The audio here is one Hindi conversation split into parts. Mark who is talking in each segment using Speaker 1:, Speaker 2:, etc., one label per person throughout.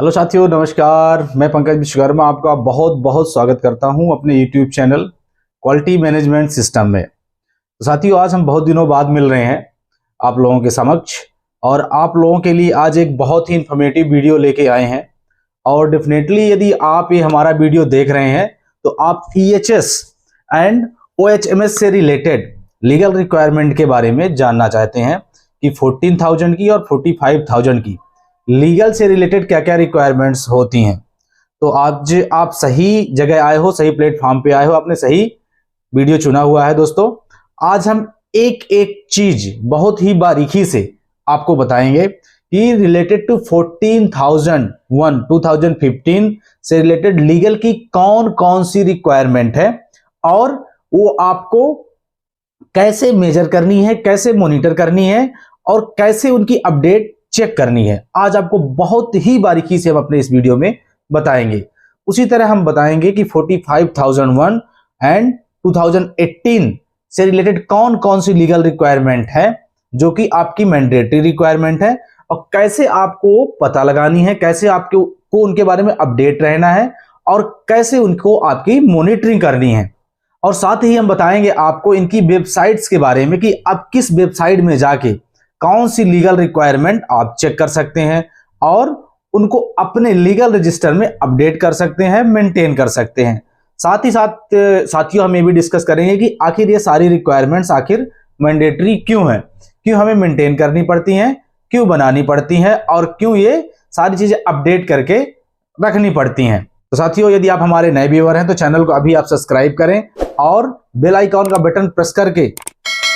Speaker 1: हेलो साथियों, नमस्कार। मैं पंकज विश्वकर्मा आपका बहुत बहुत स्वागत करता हूं अपने YouTube channel quality management system में। तो साथियों, आज हम बहुत दिनों बाद मिल रहे हैं आप लोगों के समक्ष और आप लोगों के लिए आज एक बहुत ही इंफॉर्मेटिव वीडियो लेके आए हैं। और डेफिनेटली यदि आप ये हमारा वीडियो देख रहे हैं तो आप EHS एंड OHMS से रिलेटेड लीगल रिक्वायरमेंट के बारे में जानना चाहते हैं कि 14,000 की और 45,000 की लीगल से रिलेटेड क्या क्या रिक्वायरमेंट्स होती हैं। तो आज आप सही जगह आए हो, सही प्लेटफॉर्म पे आए हो, आपने सही वीडियो चुना हुआ है। दोस्तों, आज हम एक एक चीज बहुत ही बारीकी से आपको बताएंगे कि रिलेटेड टू 14,001 2015 से रिलेटेड लीगल की कौन कौन सी रिक्वायरमेंट है और वो आपको कैसे मेजर करनी है, कैसे मॉनिटर करनी है और कैसे उनकी अपडेट चेक करनी है। आज आपको बहुत ही बारीकी से हम अपने इस वीडियो में बताएंगे। उसी तरह हम बताएंगे कि 45,001 एंड 2018 से रिलेटेड कौन कौन सी लीगल रिक्वायरमेंट है जो कि आपकी मैंडेटरी रिक्वायरमेंट है और कैसे आपको पता लगानी है, कैसे आपको उनके बारे में अपडेट रहना है और कैसे उनको आपकी मॉनिटरिंग करनी है। और साथ ही हम बताएंगे आपको इनकी वेबसाइट्स के बारे में कि आप किस वेबसाइट में जाके कौन सी लीगल रिक्वायरमेंट आप चेक कर सकते हैं और उनको अपने लीगल रजिस्टर में अपडेट कर सकते हैं, मेंटेन कर सकते हैं। साथ ही साथ साथियों, हम ये भी डिस्कस करेंगे कि आखिर ये सारी रिक्वायरमेंट्स आखिर मैंडेटरी क्यों हैं, क्यों हमें मेंटेन करनी पड़ती हैं, क्यों बनानी पड़ती हैं और क्यों ये सारी चीजें अपडेट करके रखनी पड़ती हैं। तो साथियों, यदि आप हमारे नए व्यूअर हैं तो चैनल को अभी आप सब्सक्राइब करें और बेल आइकॉन का बटन प्रेस करके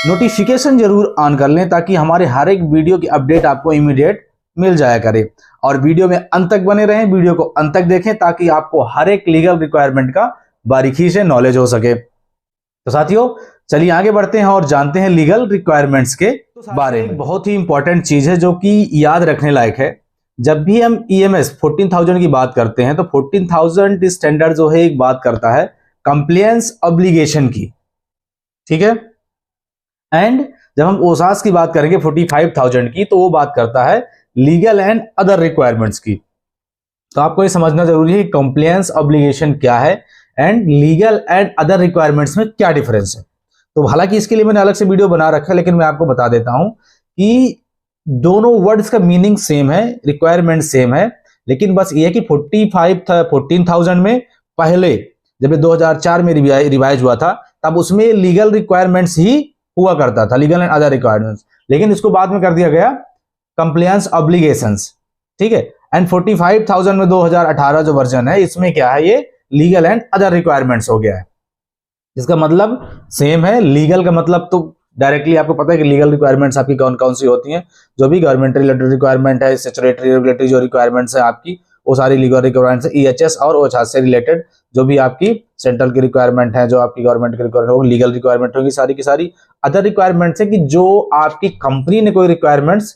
Speaker 1: नोटिफिकेशन जरूर ऑन कर लें ताकि हमारे हर एक वीडियो की अपडेट आपको इमीडिएट मिल जाया करे। और वीडियो में अंत तक बने रहें, वीडियो को अंत तक देखें ताकि आपको हर एक लीगल रिक्वायरमेंट का बारीकी से नॉलेज हो सके। तो साथियों, चलिए आगे बढ़ते हैं और जानते हैं लीगल रिक्वायरमेंट्स के बारे में। बहुत ही इंपॉर्टेंट चीज है जो कि याद रखने लायक है। जब भी हम EMS 14,000 की बात करते हैं तो 14,000 स्टैंडर्ड जो है एक बात करता है कंप्लायंस ऑब्लिगेशन की, ठीक है। एंड जब हम OSAS की बात करेंगे 45,000 की तो वो बात करता है लीगल एंड अदर रिक्वायरमेंट्स की। तो आपको ये समझना जरूरी है कंप्लायंस ऑब्लिगेशन क्या है and legal and other requirements में क्या डिफरेंस है। तो हालांकि इसके लिए मैंने अलग से वीडियो बना रखा है, लेकिन मैं आपको बता देता हूं कि दोनों वर्ड्स का मीनिंग सेम है, रिक्वायरमेंट सेम है, लेकिन बस ये है कि 14,000 में पहले जब ये 2004 में रिवाइज हुआ था तब उसमें लीगल रिक्वायरमेंट्स ही हुआ करता था, लीगल एंड अदर रिक्वायरमेंट्स, लेकिन इसको बाद में कर दिया गया कंप्लायंस ऑब्लिगेशंस, ठीक है। एंड 45,000 में 2018 जो वर्जन है इसमें क्या है, ये लीगल एंड अदर रिक्वायरमेंट्स हो गया है। इसका मतलब सेम है। लीगल का मतलब तो डायरेक्टली आपको पता है कि लीगल रिक्वायरमेंट्स आपकी कौन कौन सी होती हैं, जो भी गवर्नमेंट रिलेटेड रिक्वायरमेंट है, स्टैट्यूटरी रेगुलेटरी जो रिक्वायरमेंट्स है आपकी, वो सारी लीगल रिक्वायरमेंट्स है। EHS और OHS से रिलेटेड जो भी आपकी सेंट्रल की रिक्वायरमेंट है, जो आपकी गवर्नमेंट की रिक्वायरमेंट होगी, लीगल रिक्वायरमेंट होगी, सारी की सारी। अदर रिक्वायरमेंट्स है कि जो आपकी कंपनी ने कोई रिक्वायरमेंट्स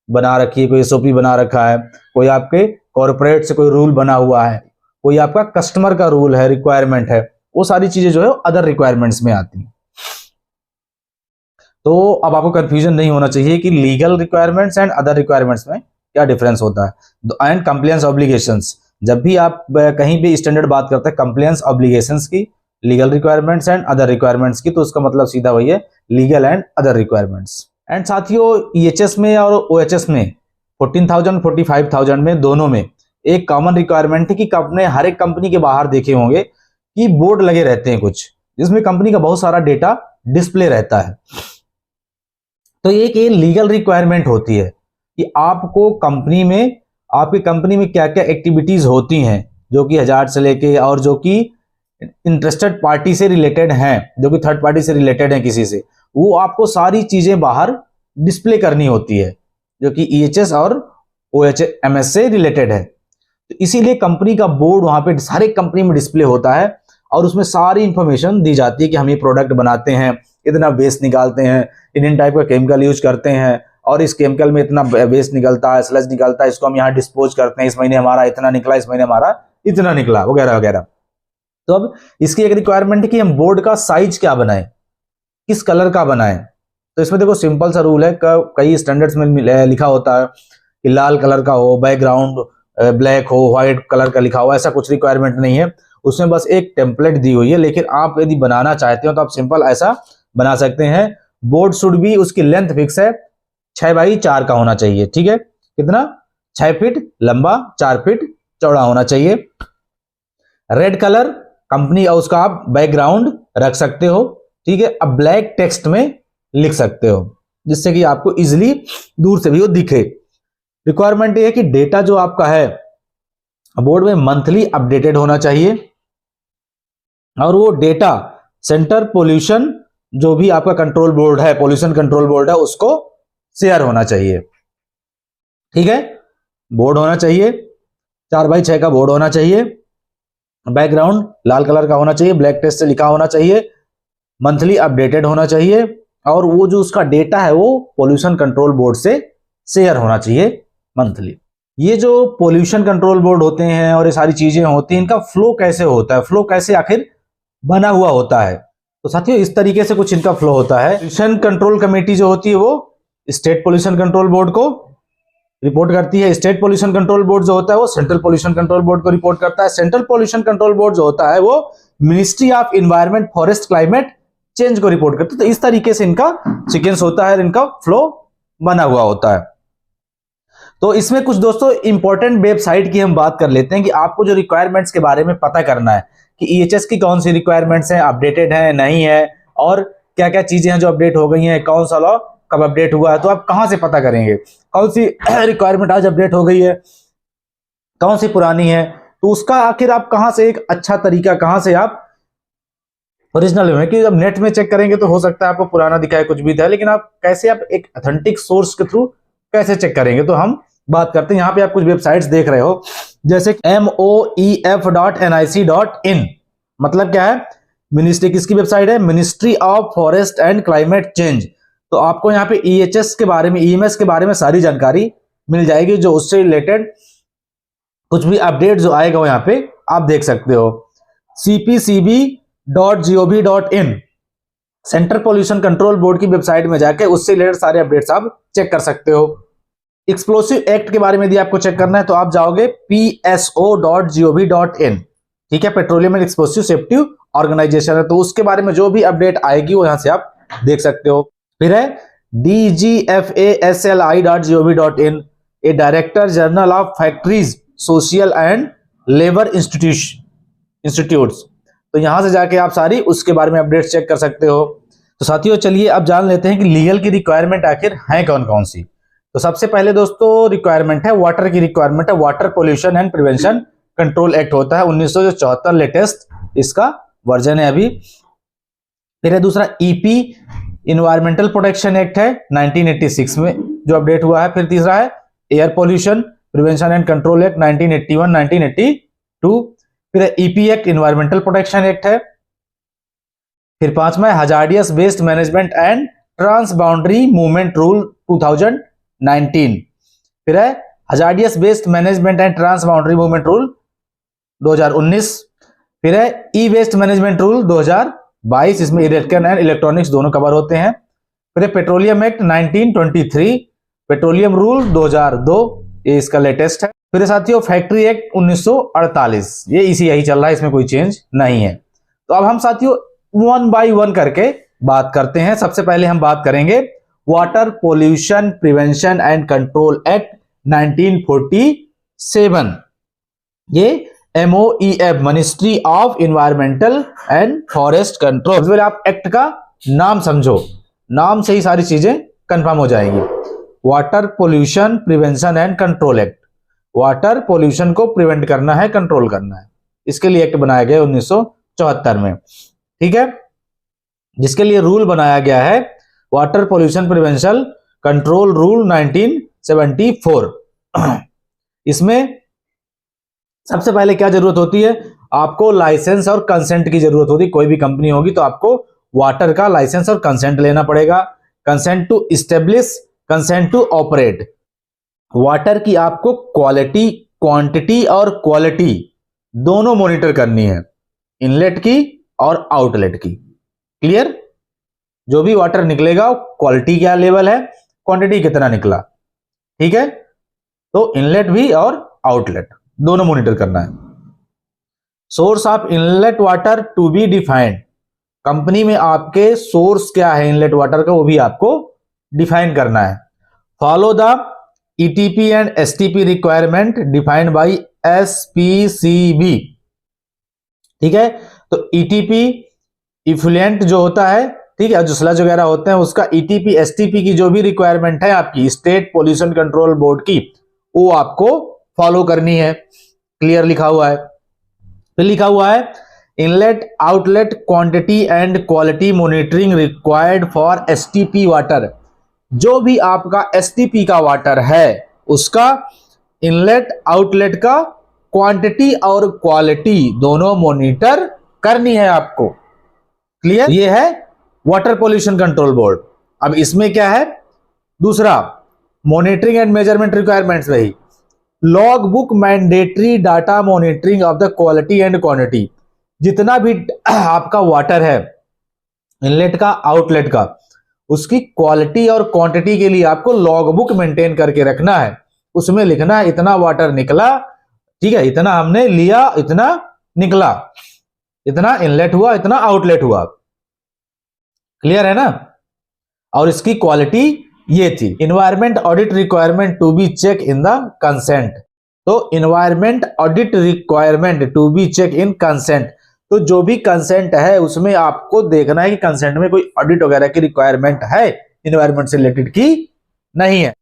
Speaker 1: बना रखी है, कोई SOP बना रखा है, कोई आपके कॉर्पोरेट से कोई रूल बना हुआ है, कोई आपका कस्टमर का रूल है, रिक्वायरमेंट है, वो सारी चीजें जो है अदर रिक्वायरमेंट्स में आती हैं। तो अब आपको कंफ्यूजन नहीं होना चाहिए कि legal requirements and other requirements में क्या डिफरेंस होता है। एंड कंप्लायंस ऑब्लिगेशंस, जब भी आप कहीं भी स्टैंडर्ड बात करते हैं कंप्लायंस ऑब्लिगेशंस की, legal requirements and other requirements की, तो उसका मतलब सीधा वही है, legal and other requirements. And साथियों, EHS में और OHS में 14,000 45,000 में दोनों में एक कॉमन रिक्वायरमेंट है कि आपने हर एक कंपनी के बाहर देखे होंगे कि बोर्ड लगे रहते हैं कुछ, जिसमें कंपनी का बहुत सारा डेटा डिस्प्ले रहता है। तो एक ये लीगल रिक्वायरमेंट होती है कि आपको कंपनी में, आपकी कंपनी में क्या क्या एक्टिविटीज होती हैं जो कि हजार्ड से लेके और जो कि इंटरेस्टेड पार्टी से रिलेटेड हैं, जो कि थर्ड पार्टी से रिलेटेड है किसी से, वो आपको सारी चीजें बाहर डिस्प्ले करनी होती है जो कि EHS और OHMS से रिलेटेड है। तो इसीलिए कंपनी का बोर्ड वहां पे सारे कंपनी में डिस्प्ले होता है और उसमें सारी इंफॉर्मेशन दी जाती है कि हम ये प्रोडक्ट बनाते हैं, इतना वेस्ट निकालते हैं, इंडियन टाइप का केमिकल यूज करते हैं और इस केमिकल में इतना वेस्ट निकलता है, स्लज निकलता है, इसको हम यहाँ डिस्पोज करते हैं, इस महीने हमारा इतना निकला, इस महीने हमारा इतना निकला, वगैरह वगैरह। तो अब इसकी एक रिक्वायरमेंट है कि हम बोर्ड का साइज क्या बनाएं, किस कलर का बनाएं। तो इसमें देखो सिंपल सा रूल है, कई स्टैंडर्ड्स में लिखा होता है कि लाल कलर का हो, बैकग्राउंड ब्लैक हो, व्हाइट कलर का लिखा हो, ऐसा कुछ रिक्वायरमेंट नहीं है। उसमें बस एक टेम्पलेट दी हुई है, लेकिन आप यदि बनाना चाहते हो तो आप सिंपल ऐसा बना सकते हैं। बोर्ड शुड बी, उसकी लेंथ फिक्स है 6x4 का होना चाहिए। ठीक है, कितना? 6 फीट लंबा, 4 फीट चौड़ा होना चाहिए। रेड कलर कंपनी और उसका आप बैकग्राउंड रख सकते हो। ठीक है, अब ब्लैक टेक्स्ट में लिख सकते हो जिससे कि आपको इजीली दूर से भी वो दिखे। रिक्वायरमेंट ये है कि डेटा जो आपका है बोर्ड में मंथली अपडेटेड होना चाहिए, और वो डेटा सेंटर पोल्यूशन जो भी आपका कंट्रोल बोर्ड है, पोल्यूशन कंट्रोल बोर्ड है, उसको शेयर होना चाहिए। ठीक है, बोर्ड होना चाहिए 4x6 का बोर्ड होना चाहिए, बैकग्राउंड लाल कलर का होना चाहिए, ब्लैक टेक्स्ट से लिखा होना चाहिए, मंथली अपडेटेड होना चाहिए, और वो जो उसका डेटा है वो पोल्यूशन कंट्रोल बोर्ड से शेयर होना चाहिए मंथली। ये जो पोल्यूशन कंट्रोल बोर्ड होते हैं और ये सारी चीजें होती हैं, इनका फ्लो कैसे होता है, फ्लो कैसे आखिर बना हुआ होता है? तो साथियों इस तरीके से कुछ इनका फ्लो होता है। पोल्यूशन कंट्रोल कमेटी जो होती है वो स्टेट पोल्यूशन कंट्रोल बोर्ड को रिपोर्ट करती है। स्टेट पोल्यूशन कंट्रोल बोर्ड जो होता है वो सेंट्रल पोल्यूशन कंट्रोल बोर्ड को रिपोर्ट करता है। सेंट्रल पोल्यूशन कंट्रोल बोर्ड जो होता है वो ministry of environment, forest, climate change को रिपोर्ट करता है। तो इस तरीके से इनका सीक्वेंस होता है, इनका फ्लो बना हुआ होता है। तो इसमें कुछ दोस्तों इंपॉर्टेंट वेबसाइट की हम बात कर लेते हैं कि आपको जो रिक्वायरमेंट्स के बारे में पता करना है कि ईएचएस की कौन सी रिक्वायरमेंट्स हैं, अपडेटेड है नहीं है, और क्या क्या चीजें हैं जो अपडेट हो गई हैं, कौन सा लॉ कब अपडेट हुआ है। तो आप कहां से पता करेंगे कौन सी रिक्वायरमेंट आज अपडेट हो गई है, कौन सी पुरानी है? तो उसका आखिर आप कहां से एक अच्छा तरीका, कहां से आप ओरिजिनल में, कि जब नेट में चेक करेंगे तो हो सकता है आपको पुराना दिखाए कुछ भी था, लेकिन आप कैसे आप एक ऑथेंटिक सोर्स के थ्रू कैसे चेक करेंगे? तो हम बात करते हैं। यहाँ पे आप कुछ वेबसाइट्स देख रहे हो जैसे moef.nic.in, मतलब क्या है? मिनिस्ट्री, किसकी वेबसाइट है? Ministry of forest and climate change. तो आपको यहाँ पे ईएचएस के बारे में, ईएमएस के बारे में सारी जानकारी मिल जाएगी, जो उससे रिलेटेड कुछ भी अपडेट जो आएगा वो यहाँ पे आप देख सकते हो। cpcb.gov.in, central pollution control board की वेबसाइट में जाके उससे रिलेटेड सारे अपडेट्स आप चेक कर सकते हो। एक्सप्लोसिव एक्ट के बारे में यदि आपको चेक करना है तो आप जाओगे pso.gov.in। ठीक है, petroleum and explosive safety organisation है, तो उसके बारे में जो भी अपडेट आएगी वो यहां से आप देख सकते हो। फिर है dgfasli.gov.in, A director general of factories, social and labour institutes. तो यहां से जाके आप सारी उसके बारे में अपडेट चेक कर सकते हो। तो साथियों चलिए अब जान लेते हैं कि लीगल की रिक्वायरमेंट आखिर है कौन कौन सी। तो सबसे पहले दोस्तों रिक्वायरमेंट है वाटर की रिक्वायरमेंट है। Water pollution and prevention control act होता है 1974, लेटेस्ट इसका वर्जन है अभी। फिर है दूसरा ईपी, इन्वायरमेंटल प्रोटेक्शन एक्ट है 1986 में जो अपडेट हुआ है। फिर तीसरा है air pollution prevention and control act 1981, 1982। फिर है EP act, environmental protection act है। फिर पांचवा है hazardous waste management and trans boundary movement rule 2019। फिर है hazardous waste management and trans boundary movement rule 2019। फिर है ई वेस्ट मैनेजमेंट रूल 2022, इसमें इलेक्ट्रिकल एंड इलेक्ट्रॉनिक्स दोनों कवर होते हैं। फिर है पेट्रोलियम एक्ट 1923, पेट्रोलियम रूल 2002, ये इसका लेटेस्ट है। फिर साथियों फैक्ट्री एक्ट 1948, ये इसी यही चल रहा है, इसमें कोई चेंज नहीं है। तो अब हम साथियों वन बाय वन करके बात करते हैं। सबसे पहले हम बात करेंगे water pollution prevention and control act 1947। ये MOEF, ministry of environmental and forest control. सबसे पहले आप एक्ट का नाम समझो, नाम से ही सारी चीजें कंफर्म हो जाएंगी। Water pollution prevention and control act, water pollution को प्रिवेंट करना है, कंट्रोल करना है, इसके लिए एक्ट बनाया गया 1974 में। ठीक है, जिसके लिए रूल बनाया गया है water pollution prevention control rule 1974। इसमें सबसे पहले क्या जरूरत होती है? आपको लाइसेंस और कंसेंट की जरूरत होती है। कोई भी कंपनी होगी तो आपको वाटर का लाइसेंस और कंसेंट लेना पड़ेगा। Consent to establish, consent to operate. Water की आपको क्वालिटी, क्वांटिटी और क्वालिटी दोनों मॉनिटर करनी है, इनलेट की और आउटलेट की। क्लियर? जो भी वाटर निकलेगा क्वालिटी क्या लेवल है, क्वांटिटी कितना निकला। ठीक है, तो इनलेट भी और आउटलेट। दोनों मॉनिटर करना है। Source of inlet water to be defined, company में आपके सोर्स क्या है इनलेट वाटर का वो भी आपको डिफाइन करना है। Follow the ETP and STP requirement defined by SPCB. ठीक है, तो ईटीपी इफ्लुएंट जो होता है, ठीक है, जो स्लज वगैरह होते हैं उसका ईटीपी एसटीपी की जो भी रिक्वायरमेंट है आपकी स्टेट पोल्यूशन कंट्रोल बोर्ड की, वो आपको फॉलो करनी है। क्लियर लिखा हुआ है। फिर लिखा हुआ है inlet outlet quantity and quality monitoring required for STP water. जो भी आपका एसटीपी का वाटर है उसका इनलेट आउटलेट का क्वांटिटी और क्वालिटी दोनों मॉनिटर करनी है आपको। क्लियर, ये है वाटर पोल्यूशन कंट्रोल बोर्ड। अब इसमें क्या है, दूसरा मॉनिटरिंग एंड मेजरमेंट रिक्वायरमेंट्स रही। Log book mandatory data monitoring of the quality and quantity. जितना भी आपका वाटर है इनलेट का आउटलेट का, उसकी क्वालिटी और क्वांटिटी के लिए आपको लॉग बुक मेंटेन करके रखना है। उसमें लिखना है इतना वाटर निकला, ठीक है, इतना हमने लिया, इतना निकला, इतना इनलेट हुआ, इतना आउटलेट हुआ। क्लियर है ना। और इसकी क्वालिटी ये थी। Environment audit requirement to be check in the consent. तो environment audit requirement to be check in consent, तो जो भी कंसेंट है उसमें आपको देखना है कि कंसेंट में कोई ऑडिट वगैरह की रिक्वायरमेंट है इन्वायरमेंट से रिलेटेड की नहीं है।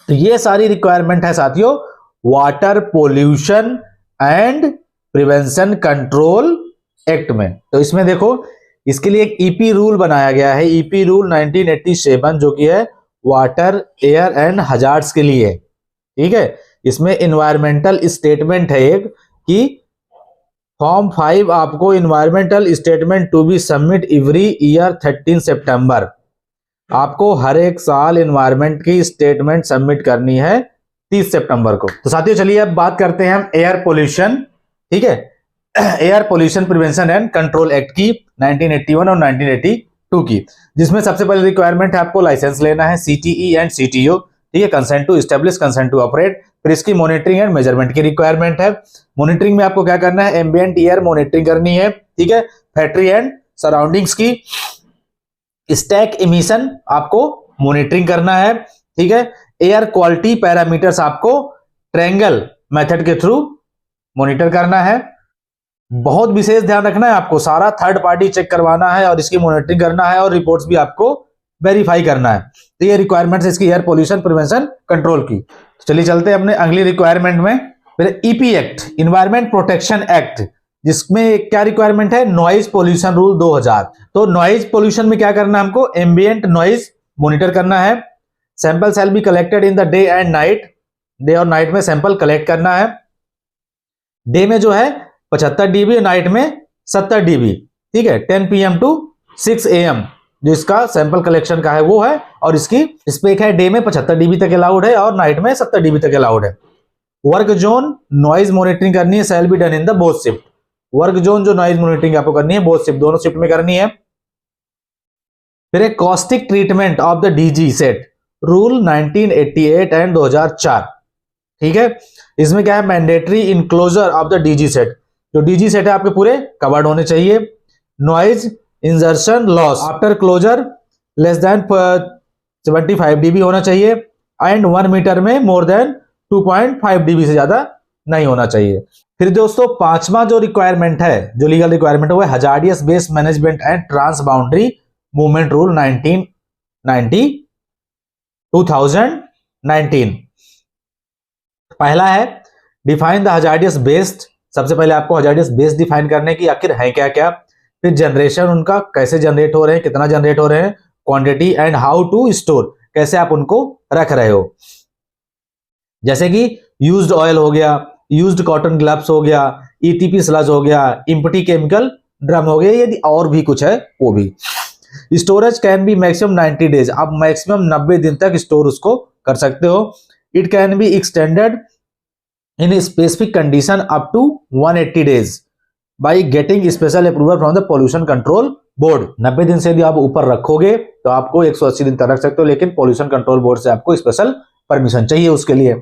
Speaker 1: तो ये सारी रिक्वायरमेंट है साथियों water pollution and prevention control act में। तो इसमें देखो इसके लिए एक ईपी रूल बनाया गया है, ईपी रूल 1987, जो कि है वाटर एयर एंड हजार्ड्स के लिए। ठीक है, इसमें इन्वायरमेंटल स्टेटमेंट है एक कि फॉर्म 5 आपको environmental statement to be submit every year 13 सितंबर। आपको हर एक साल इन्वायरमेंट की स्टेटमेंट सबमिट करनी है 30 सितंबर को। तो साथियों चलिए अब बात करते हैं हम एयर पोल्यूशन, ठीक है, air pollution prevention and control act की 1981 और 1982 की, जिसमें सबसे पहले रिक्वायरमेंट है आपको लाइसेंस लेना है सीटीई एंड सीटीओ, ठीक है, consent to establish, consent to operate. फिर इसकी मॉनिटरिंग एंड मेजरमेंट की रिक्वायरमेंट है। मॉनिटरिंग में आपको क्या करना है, एम्बिएंट एयर मॉनिटरिंग करनी है, ठीक है, फैक्ट्री एंड सराउंडिंग्स की स्टैक इमिशन आपको मॉनिटरिंग करना है, ठीक है। एयर क्वालिटी पैरामीटर्स आपको ट्रायंगल मेथड के थ्रू मॉनिटर करना है। बहुत विशेष ध्यान रखना है आपको, सारा थर्ड पार्टी चेक करवाना है और इसकी मॉनिटरिंग करना है और रिपोर्ट्स भी आपको वेरीफाई करना है। तो ये रिक्वायरमेंट्स इसकी एयर पोल्यूशन प्रिवेंशन कंट्रोल की। तो चलिए चलते हैं अपने अगली रिक्वायरमेंट में। फिर EP act, environment protection act, जिसमें क्या रिक्वायरमेंट है, नॉइज पोल्यूशन रूल 2000। तो नॉइज पोल्यूशन में क्या करना है हमको, एम्बिएंट नॉइज मॉनिटर करना है। Sample shall be collected in the day and night, day और नाइट में सैंपल कलेक्ट करना है। डे में जो है 75 dB, नाइट में 70 dB, ठीक है, 10 PM टू 6 AM जो इसका सैंपल कलेक्शन का है वो है। और इसकी स्पेक है डे में 75 dB तक अलाउड है और नाइट में 70 dB तक अलाउड है। वर्क जोन नॉइज मॉनिटरिंग करनी है, shall be done in the both shift. Work zone जो नॉइज मॉनिटरिंग आपको करनी है बोथ शिफ्ट, दोनों शिफ्ट में करनी है। फिर एक caustic treatment of the DG set rule 1988 and 2004, ठीक है। इसमें क्या है, mandatory enclosure of the DG set, जो डीजी सेट है आपके पूरे कवर्ड होने चाहिए। Noise insertion loss after closure less than 75 dB होना चाहिए एंड 1 मीटर में मोर देन 2.5 dB से ज्यादा नहीं होना चाहिए। फिर दोस्तों पांचवा जो रिक्वायरमेंट है, जो लीगल रिक्वायरमेंट है वो है hazardous waste management and trans boundary movement rule 2019। पहला है डिफाइन द हजार्डियस वेस्ट। सबसे पहले आपको हजार्डियस वेस्ट डिफाइन करने की आखिर है क्या क्या। फिर जनरेशन उनका कैसे जनरेट हो रहे हैं, कितना जनरेट हो रहे हैं, quantity and how to store, कैसे आप उनको रख रहे हो। जैसे कि यूज्ड ऑयल हो गया, यूज्ड कॉटन ग्लव्स हो गया, ईटीपी स्लज हो गया, इम्पटी केमिकल ड्रम हो गया, यदि और भी कुछ है वो भी। Storage can be maximum 90 days, आप मैक्सिमम 90 दिन तक स्टोर उसको कर सकते हो। It can be extended in specific condition up to 180 days by getting special approval from the pollution control board. 90 दिन से यदि आप ऊपर रखोगे तो आपको 180 दिन तक रख सकते हो, लेकिन पोल्यूशन कंट्रोल बोर्ड से आपको स्पेशल परमिशन चाहिए उसके लिए।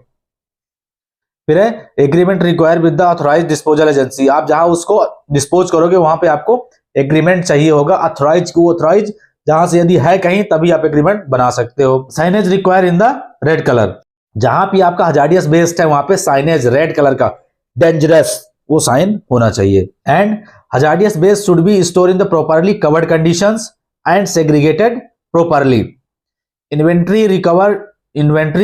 Speaker 1: फिर है agreement require with the authorised disposal agency, आप जहां उसको डिस्पोज करोगे वहां पे आपको एग्रीमेंट चाहिए होगा, ऑथराइज को ऑथराइज जहां से यदि है कहीं तभी आप एग्रीमेंट बना सकते हो। Signage require in the red colour, जहां भी आपका हजार्डियस बेस्ड है वहां पे साइनेज रेड कलर का डेंजरस वो साइन होना चाहिए। एंड हजार्डियस बेस should be store in the properly covered conditions and segregated properly. Inventory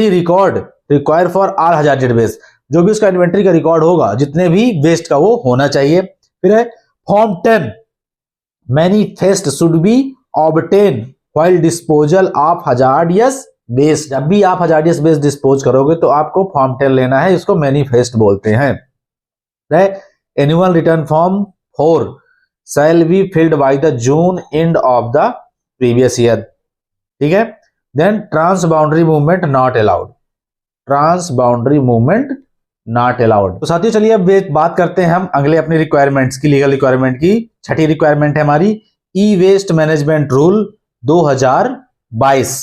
Speaker 1: record require for all hazardous बेस, जो भी उसका इन्वेंट्री का रिकॉर्ड होगा जितने भी वेस्ट का वो होना चाहिए। फिर है form 10 manifest should be obtain while disposal of hazardous base, जब भी आप हजार्डियस बेस डिस्पोज करोगे तो आपको फॉर्म 10 लेना है, इसको मैनिफेस्ट बोलते हैं। Annual return form 4 shall be filled by the June end of the previous year, ठीक है। Then trans boundary movement not allowed, trans boundary movement not allowed. तो साथियों चलिए अब बात करते हैं हम अगले अपनी रिक्वायरमेंट्स की, लीगल रिक्वायरमेंट की। छठी रिक्वायरमेंट है हमारी e waste management rule 2022,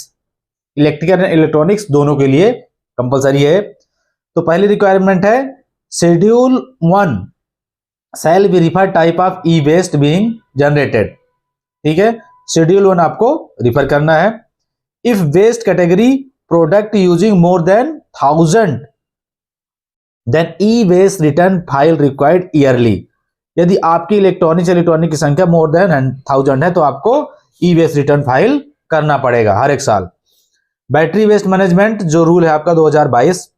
Speaker 1: electrical and electronics दोनों के लिए कंपलसरी है। तो पहली रिक्वायरमेंट है schedule 1 shall be refer type of e waste being generated, ठीक है। शेड्यूल 1 आपको रिफर करना है। If waste category product using more than 1000 then e waste return file required yearly, यदि आपकी इलेक्ट्रॉनिक की संख्या मोर देन 1000 है तो आपको ई वेस्ट रिटर्न फाइल करना पड़ेगा हर एक साल। बैटरी वेस्ट मैनेजमेंट जो रूल है आपका 2022,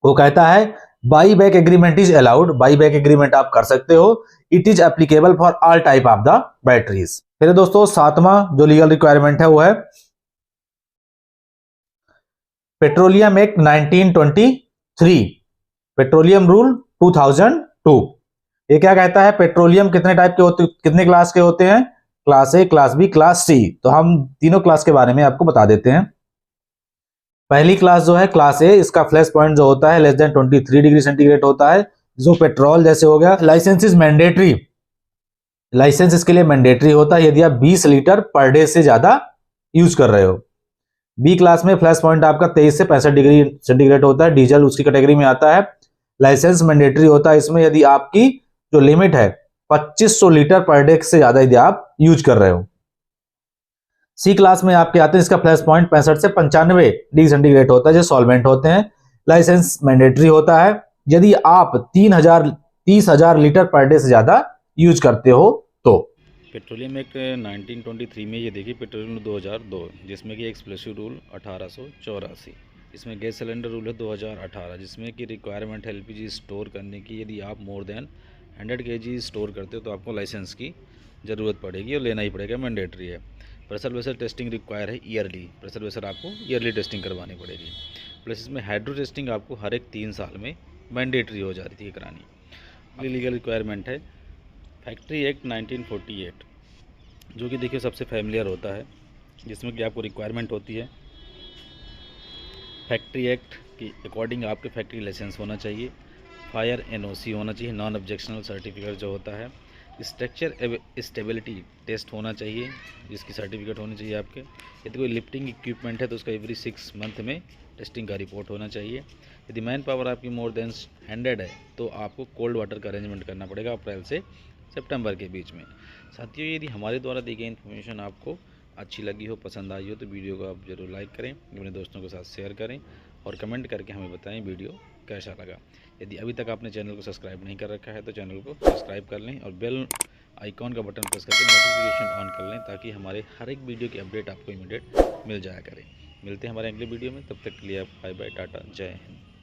Speaker 1: वो कहता है by back agreement is allowed, by back agreement आप कर सकते हो। It is applicable for all type of the batteries. फिर दोस्तों सातवां जो लीगल रिक्वायरमेंट है वो है पेट्रोलियम एक्ट 1923, पेट्रोलियम रूल 2002। ये क्या कहता है, पेट्रोलियम कितने टाइप के होते, कितने क्लास के होते हैं, class A, class B, class C. तो हम तीनों क्लास के बारे में आपको बता देते हैं। पहली क्लास जो है क्लास ए, इसका फ्लैश पॉइंट जो होता है लेस देन 23 डिग्री सेंटीग्रेड होता है, जो पेट्रोल जैसे हो गया। लाइसेंस इज मैंडेटरी, लाइसेंस इसके लिए मैंडेटरी होता है यदि आप 20 लीटर पर डे से ज्यादा यूज कर रहे हो। बी क्लास में फ्लैश पॉइंट आपका 23 से 65 डिग्री सेंटीग्रेड होता है, डीजल उसकी कैटेगरी में आता है। लाइसेंस मैंडेटरी होता है इसमें यदि आपकी जो लिमिट है 2500 लीटर पर डे से ज्यादा यदि आप यूज कर रहे हो। सी क्लास में आपके आते हैं, इसका फ्लैश पॉइंट 65 से 95 डिग्री सेंटीग्रेड होता है, जो सॉल्वेंट होते हैं। लाइसेंस मैंडेटरी होता है यदि आप 30,000 लीटर पर डे से ज्यादा यूज करते हो तो।
Speaker 2: पेट्रोलियम एक्ट 1923 में ये देखिए पेट्रोलियम 2002, जिसमें कि एक्सप्लोसिव रूल 1884, इसमें गैस सिलेंडर रूल है 2018, जिसमें कि रिक्वायरमेंट है एलपीजी स्टोर करने की। यदि आप मोर देन 100 kg स्टोर करते हो तो आपको लाइसेंस की ज़रूरत पड़ेगी और लेना ही पड़ेगा, मैंडेटरी है। प्रेशर वेसल टेस्टिंग रिक्वायर है ईयरली, प्रेशर वेसल आपको ईयरली टेस्टिंग करवानी पड़ेगी। प्लस इसमें हाइड्रो टेस्टिंग आपको हर एक 3 साल में मैंडेटरी हो जाती है करानी। अगली लीगल रिक्वायरमेंट है फैक्ट्री एक्ट 1948, जो कि देखिए सबसे फैमिलियर होता है, जिसमें कि आपको रिक्वायरमेंट होती है फैक्ट्री एक्ट की अकॉर्डिंग आपके फैक्ट्री लाइसेंस होना चाहिए, फायर एनओसी होना चाहिए, नॉन ऑब्जेक्शनल सर्टिफिकेट जो होता है, स्ट्रक्चर स्टेबिलिटी टेस्ट होना चाहिए जिसकी सर्टिफिकेट होनी चाहिए आपके। यदि कोई लिफ्टिंग इक्विपमेंट है तो उसका एवरी 6 मंथ में टेस्टिंग का रिपोर्ट होना चाहिए। यदि मैन पावर आपकी मोर देन 100 है तो आपको कोल्ड वाटर का अरेंजमेंट करना पड़ेगा अप्रैल से सितंबर के बीच में। साथियों यदि हमारे द्वारा दी गई इन्फॉर्मेशन आपको अच्छी लगी हो, पसंद आई हो तो वीडियो को आप ज़रूर लाइक करें, अपने दोस्तों के साथ शेयर करें और कमेंट करके हमें बताएं वीडियो कैसा लगा। यदि अभी तक आपने चैनल को सब्सक्राइब नहीं कर रखा है तो चैनल को सब्सक्राइब कर लें और बेल आइकॉन का बटन प्रेस करके नोटिफिकेशन ऑन कर लें, ताकि हमारे हर एक वीडियो की अपडेट आपको इमीडिएट मिल जाया करे। मिलते हैं हमारे अगले वीडियो में, तब तक के लिए आप बाय बाय, टाटा, जय हिंद।